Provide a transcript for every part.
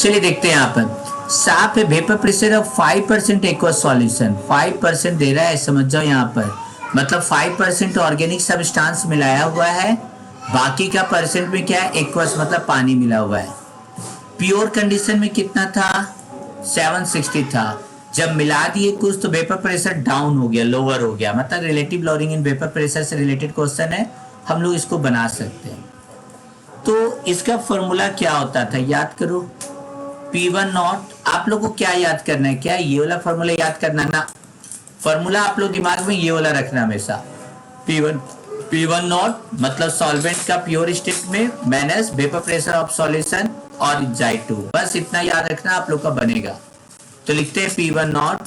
चलिए देखते हैं यहाँ पर साफ है vapour pressure of 5% aqueous solution 5% दे रहा है, समझ जाओ यहाँ पर मतलब 5% ऑर्गेनिक सब्सटेंस मिलाया हुआ है, बाकी का परसेंट में क्या है एक्वस मतलब पानी मिला हुआ है। प्योर कंडीशन में कितना था 760 था, जब मिला दिए कुछ तो वेपर प्रेशर डाउन हो गया, लोअर हो गया, मतलब relative lowering in vapour pressure से रिलेटेड क्वेश्चन है, हम लोग इसको बना सकते हैं। तो इसका फॉर्मूला क्या होता था याद करो, P1 नॉट, आप लोग को क्या याद करना है, क्या ये वाला फॉर्मूला याद करना ना, फॉर्मूला आप लोग दिमाग में ये वाला रखना हमेशा, P1 नॉट मतलब सॉल्वेंट का प्योर स्टेट में minus vapour pressure of solution और J2, बस इतना याद रखना आप लोग का बनेगा। तो लिखते हैं P1 not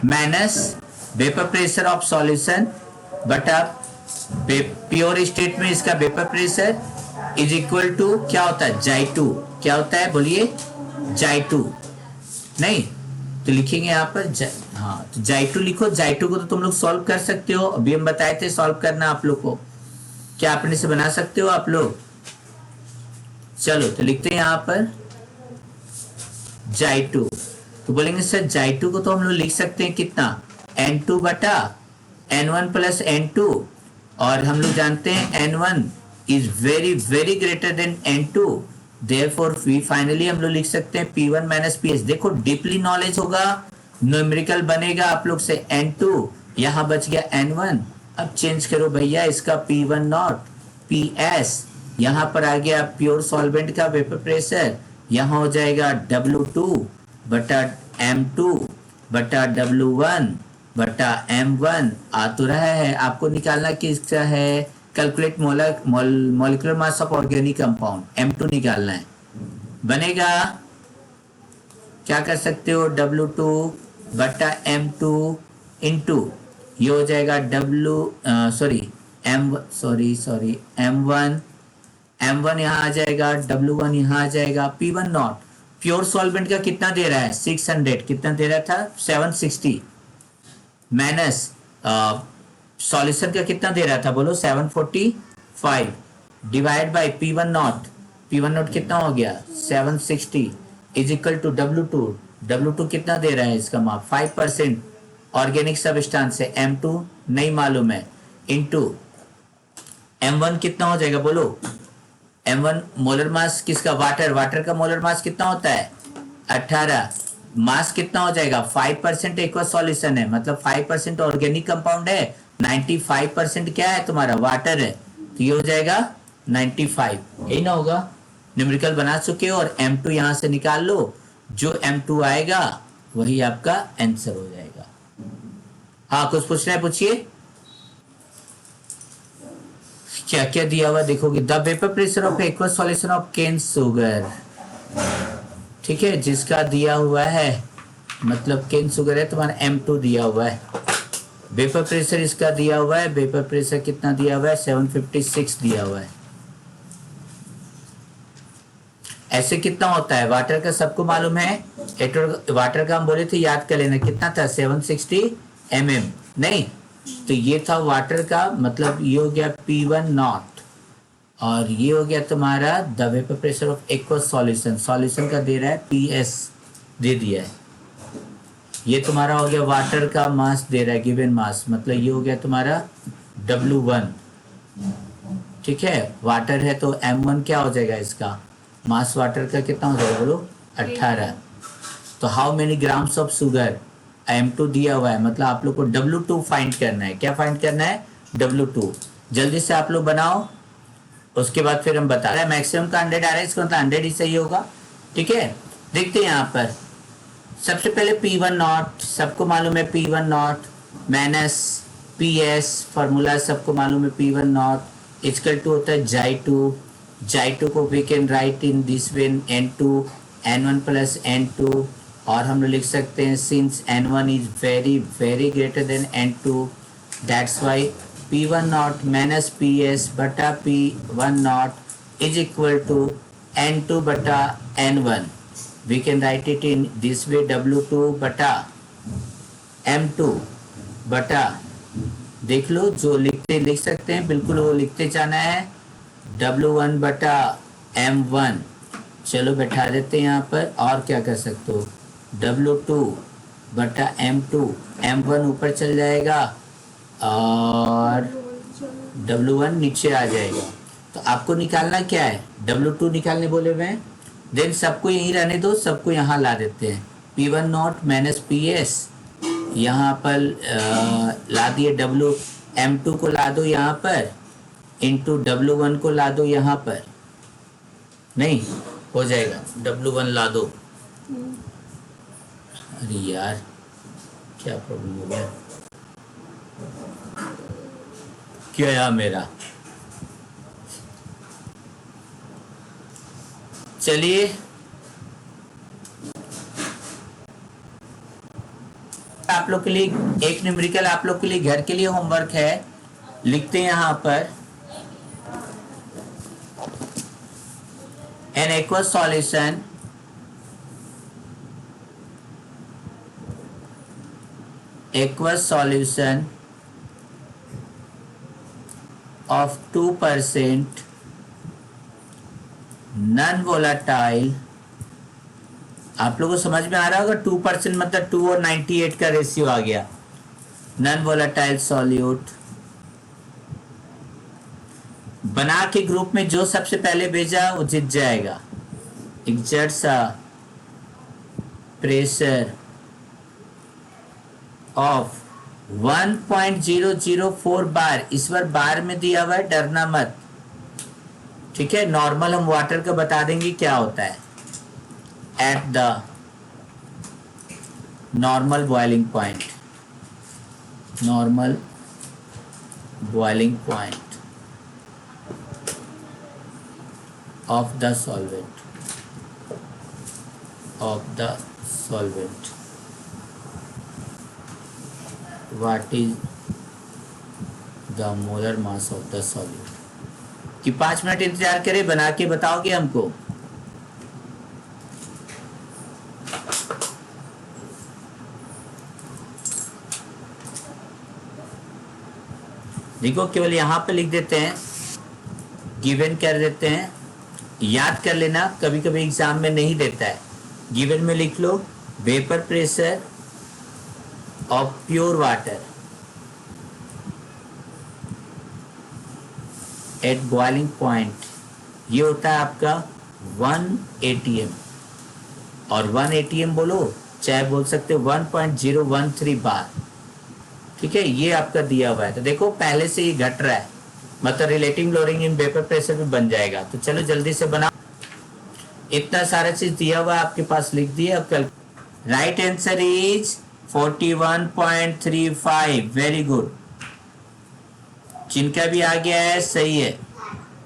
minus vapour pressure of solution बटा प्योर स्टेट में इसका vapour pressure is equal to क्या होता है J2, क्या होता है बोलिए J2, नहीं तो लिखेंगे यहाँ पर हाँ तो J2 लिखो, J2 को तो तुम लोग सॉल्व कर सकते हो, अभी हम बताए थे सॉल्व करना आप लोग को, क्या अपने से बना सकते हो आप लोग। चलो तो लिखते हैं यहाँ पर J2, तो बोलेंगे सर J2 को तो हम लोग लिख सकते हैं कितना N2 बटा N1 प्लस N2, और हम लोग जानते हैं N1 is very very greater than N2, therefore we finally हम लोग लिख सकते हैं P1 माइनस PS। देखो डीपली नॉलेज होगा, न्यूमेरिकल बनेगा आप लोग से N2, यहाँ बच गया N1, अब चेंज करो भैया इसका P1 नॉट PS, यहाँ पर आ गया प्योर सॉल्वेंट का वेपर प्रेशर, यहाँ हो जाएगा W2 बटा M2 बटा W1 बटा M1, आ तो रहा है, आपको निकालना किसका है, calculate molecular mass of organic compound M2 निकालना है, बनेगा क्या कर सकते हो W2 बटा M2 इंटू ये हो जाएगा M1 यहाँ आ जाएगा, W1 यहाँ आ जाएगा, P1 नॉट प्योर सॉल्वेंट का कितना दे रहा है 600, कितना दे रहा था 760 माइनस सॉल्यूशन का कितना दे रहा था बोलो 745 डिवाइड बाय P1 नॉट कितना हो गया 760 इज इक्वल टू W2 कितना दे रहा है इसका माप 5% ऑर्गेनिक सब्सटेंस है, M2 नहीं मालूम है, इनटू M1 कितना हो जाएगा बोलो, M1 मोलर मास किसका वाटर का मोलर मास कितना होता है 18, मास कितना हो जाएगा 5% एक्वा सॉल्यूशन है, मतलब 5% ऑर्गेनिक कंपाउंड है, 95% क्या है तुम्हारा वाटर है, तो ये हो जाएगा 95, यही ना होगा, न्यूमेरिकल बना चुके हो और M2 यहां से निकाल लो, जो M2 आएगा वही आपका आंसर हो जाएगा। हाँ कुछ पूछना है पूछिए, क्या क्या दिया हुआ देखोगे, the vapour pressure of aqueous solution of cane sugar, ठीक है जिसका दिया हुआ है मतलब केन शुगर है तुम्हारा M2 दिया हुआ है, वेपर प्रेशर इसका दिया हुआ है, वेपर प्रेशर कितना दिया हुआ है 756 दिया हुआ है, ऐसे कितना होता है वाटर का सबको मालूम है, वाटर का हम बोले थे याद कर लेना कितना था 760 mm, नहीं तो ये था वाटर का, मतलब ये हो गया P1 नॉट और ये हो गया तुम्हारा the vapour pressure of aqueous solution का दे रहा है PS दे दिया है, ये तुम्हारा हो गया वाटर का मास दे रहा है गिवन मास, मतलब ये हो गया तुम्हारा W1, ठीक है वाटर है तो M1 क्या हो जाएगा इसका मास वाटर का कितना हो जाएगा बोलो 18, तो how many grams of sugar M2 दिया हुआ है, मतलब आप लोग को W2 फाइंड करना है, क्या फाइंड करना है W2, जल्दी से आप लोग बनाओ, उसके बाद फिर हम बता रहे हैं मैक्सिमम का 100 आ रहा है, इसका मतलब 100 ही सही होगा, ठीक है। देखते हैं यहाँ पर सबसे पहले P1 नॉट सबको मालूम है, P1 not minus PS formula सबको मालूम है, P1 नॉट इक्वल टू होता है J2 को we can write in this way N1 plus N2, और हम लोग लिख सकते हैं since N1 is very very greater than N2 that's why P1 not minus PS बटा P1 not is equal to N2 बटा N1, we can write it in this way W2 बटा M2 बटा, देख लो जो लिख सकते हैं बिल्कुल वो लिखते जाना है W1 बटा M1, चलो बैठा देते हैं यहाँ पर। और क्या कर सकते हो, W2/M2, M1 ऊपर चल जाएगा और W1 नीचे आ जाएगा। तो आपको निकालना क्या है, W2 निकालने बोले हुए हैं। देन सबको यहीं रहने दो, सबको यहाँ ला देते हैं। P1 नॉट माइनस PS यहाँ पर ला दिए, M2 को ला दो यहाँ पर, इंटू W1 को ला दो यहाँ पर, नहीं हो जाएगा, W1 ला दो। अरे यार क्या प्रॉब्लम हो गया, क्या यार मेरा। चलिए आप लोग के लिए एक न्यूमेरिकल आप लोग के लिए घर के लिए होमवर्क है, लिखते हैं यहाँ पर an aqueous solution of 2% non volatile। आप लोगों को समझ में आ रहा होगा, 2% मतलब 2 और 98 का रेशियो आ गया। नॉन वोलेटाइल सॉल्यूट बना के ग्रुप में जो सबसे पहले भेजा वो जीत जाएगा। एग्जर्ट्स प्रेशर ऑफ 1.004 बार, इस बार बार में दिया हुआ है, डरना मत, ठीक है। नॉर्मल हम वाटर का बता देंगे क्या होता है। At the normal boiling point, normal boiling point of the solvent, what is the molar mass of the solute। कि 5 मिनट इंतजार करें, बना के बताओगे हमको। देखो केवल यहां पे लिख देते हैं, गिवन कर देते हैं, याद कर लेना, कभी कभी एग्जाम में नहीं देता है। गिवन में लिख लो vapour pressure of pure water at boiling point, ये होता है आपका 1 atm, और 1 atm बोलो चाहे बोल सकते 1.013 बार, ठीक है। ये आपका दिया हुआ है, तो देखो पहले से ये घट रहा है, मतलब relative loading in vapour pressure भी बन जाएगा। तो चलो जल्दी से बनाओ, इतना सारा चीज दिया हुआ है आपके पास, लिख दिया। अब कल right answer is 41.35, very good. जिनका भी आ गया है सही है।